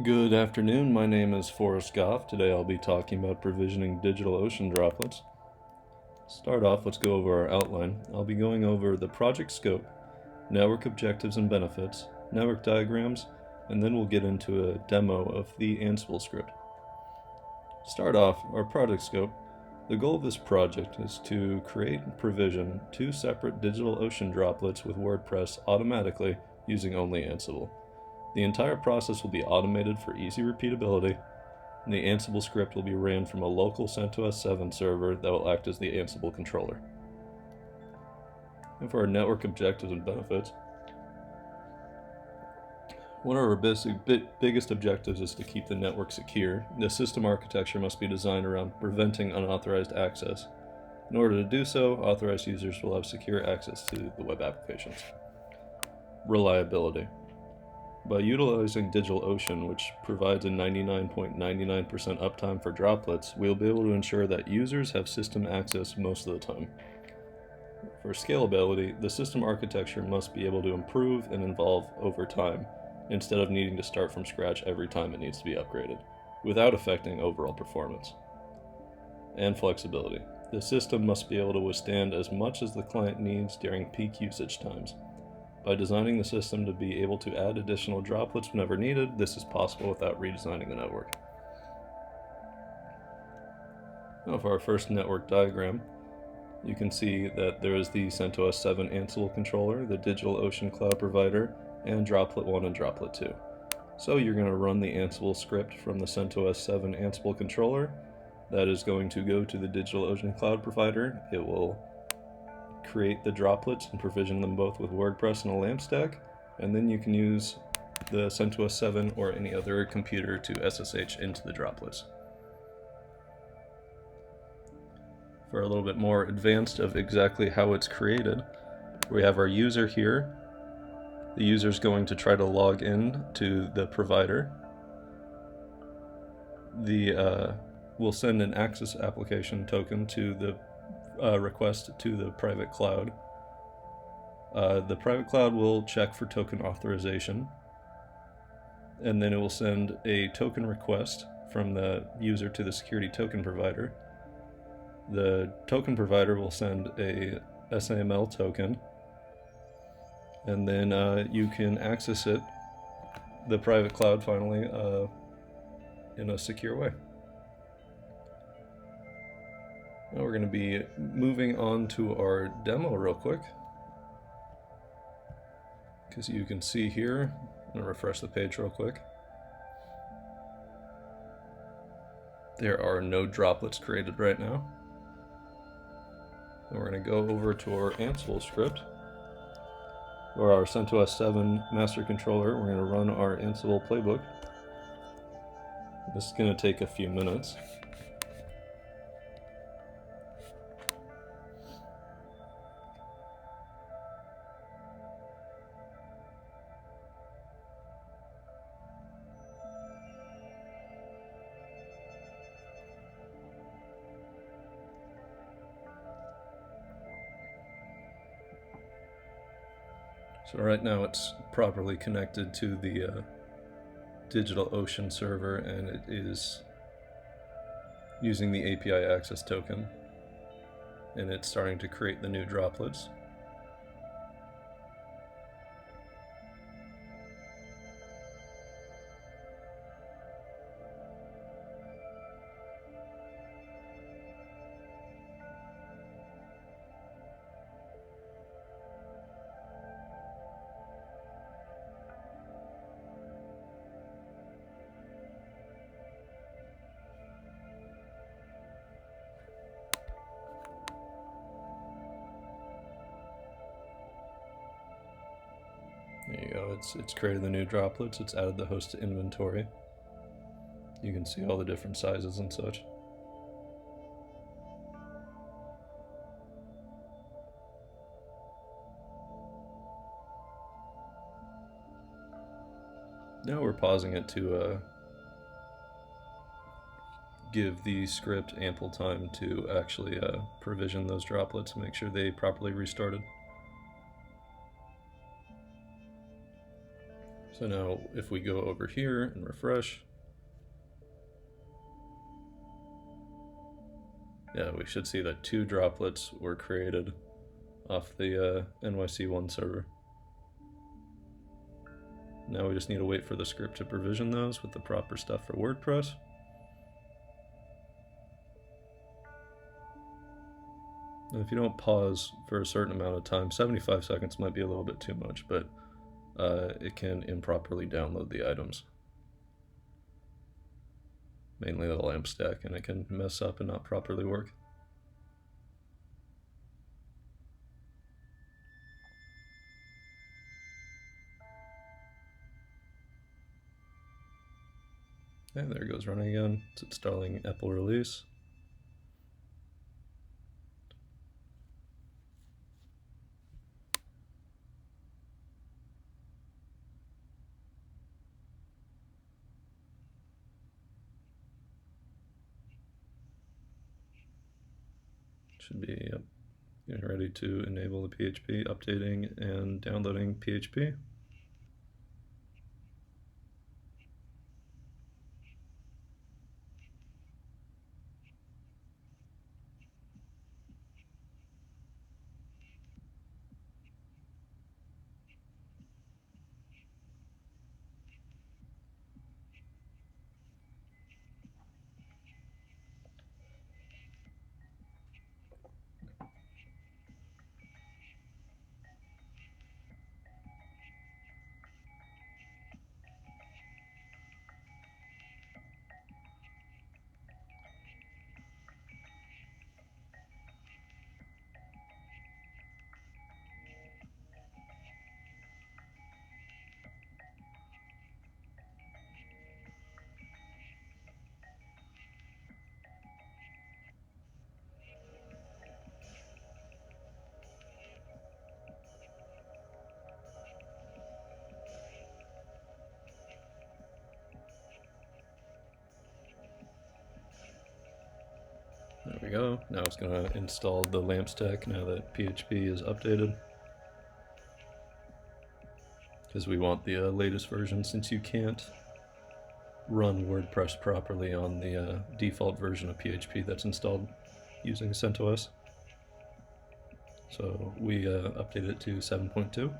Good afternoon, my name is Forrest Goff. Today I'll be talking about provisioning DigitalOcean droplets. Start off, let's go over our outline. I'll be going over the project scope, network objectives and benefits, network diagrams, and then we'll get into a demo of the Ansible script. Start off, our project scope. The goal of this project is to create and provision two separate DigitalOcean droplets with WordPress automatically using only Ansible. The entire process will be automated for easy repeatability, and the Ansible script will be ran from a local CentOS 7 server that will act as the Ansible controller. And for our network objectives and benefits, one of our biggest objectives is to keep the network secure. The system architecture must be designed around preventing unauthorized access. In order to do so, authorized users will have secure access to the web applications. Reliability. By utilizing DigitalOcean, which provides a 99.99% uptime for droplets, we'll be able to ensure that users have system access most of the time. For scalability, the system architecture must be able to improve and evolve over time, instead of needing to start from scratch every time it needs to be upgraded, without affecting overall performance. And flexibility. The system must be able to withstand as much as the client needs during peak usage times. By designing the system to be able to add additional droplets whenever needed, this is possible without redesigning the network. Now for our first network diagram, you can see that there is the CentOS 7 Ansible controller, the DigitalOcean cloud provider, and Droplet 1 and Droplet 2. So you're going to run the Ansible script from the CentOS 7 Ansible controller. That is going to go to the DigitalOcean cloud provider. It will create the droplets and provision them both with WordPress and a LAMP stack, and then you can use the CentOS 7 or any other computer to SSH into the droplets. For a little bit more advanced of exactly how it's created, we have our user here. The user is going to try to log in to the provider. We'll send an access application token to the request to the private cloud. The private cloud will check for token authorization, and then it will send a token request from the user to the security token provider. The token provider will send a SAML token, and then you can access it, the private cloud finally, in a secure way. Now we're going to be moving on to our demo real quick, because you can see here, I'm going to refresh the page real quick. There are no droplets created right now. And we're going to go over to our Ansible script, or our CentOS 7 master controller. We're going to run our Ansible playbook. This is going to take a few minutes. So right now it's properly connected to the DigitalOcean server, and it is using the API access token, and it's starting to create the new droplets. There you go, it's created the new droplets, it's added the host to inventory. You can see all the different sizes and such. Now we're pausing it to give the script ample time to actually provision those droplets and make sure they properly restarted. So now if we go over here and refresh, yeah, we should see that 2 droplets were created off the NYC1 server. Now we just need to wait for the script to provision those with the proper stuff for WordPress. And if you don't pause for a certain amount of time, 75 seconds might be a little bit too much, but it can improperly download the items. Mainly the lamp stack, and it can mess up and not properly work. Okay, there it goes running again. It's installing Apple release. Should be getting ready to enable the PHP, updating and downloading PHP. There we go. Now it's going to install the lamp stack now that PHP is updated. Because we want the latest version, since you can't run WordPress properly on the default version of PHP that's installed using CentOS. So we updated it to 7.2.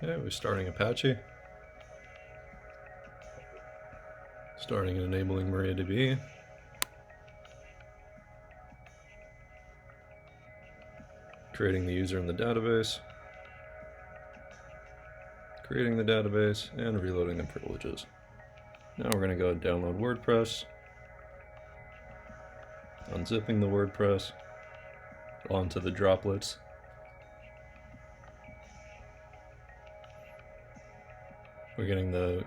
Okay, we're starting Apache. Starting and enabling MariaDB. Creating the user in the database. Creating the database and reloading the privileges. Now we're going to go and download WordPress. Unzipping the WordPress onto the droplets. We're getting the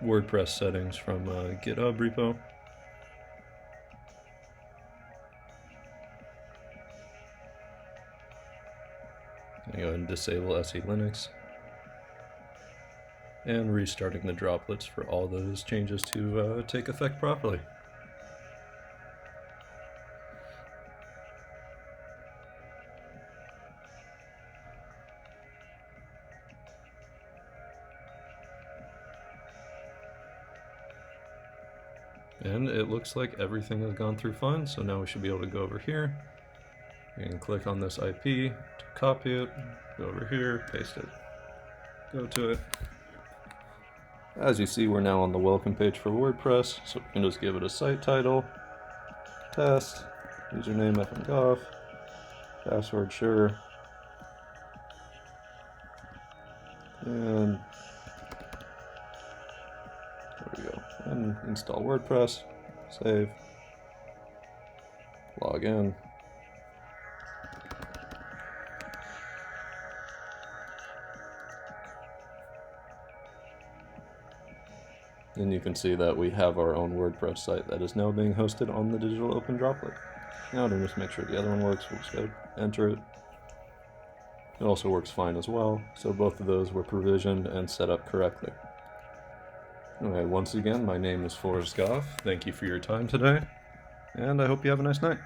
WordPress settings from GitHub repo. I'm going to go ahead and disable SE Linux. And restarting the droplets for all those changes to take effect properly. And it looks like everything has gone through fine, so now we should be able to go over here You can click on this IP to copy it, go over here, paste it, go to it. As you see, we're now on the welcome page for WordPress, so we can just give it a site title, test, username fmgoff, password sure, and there we go. And install WordPress, save, log in. And you can see that we have our own WordPress site that is now being hosted on the Digital Open Droplet. Now to just make sure the other one works, we'll just go enter it. It also works fine as well, so both of those were provisioned and set up correctly. Anyway, once again, my name is Forrest Goff. Thank you for your time today, and I hope you have a nice night.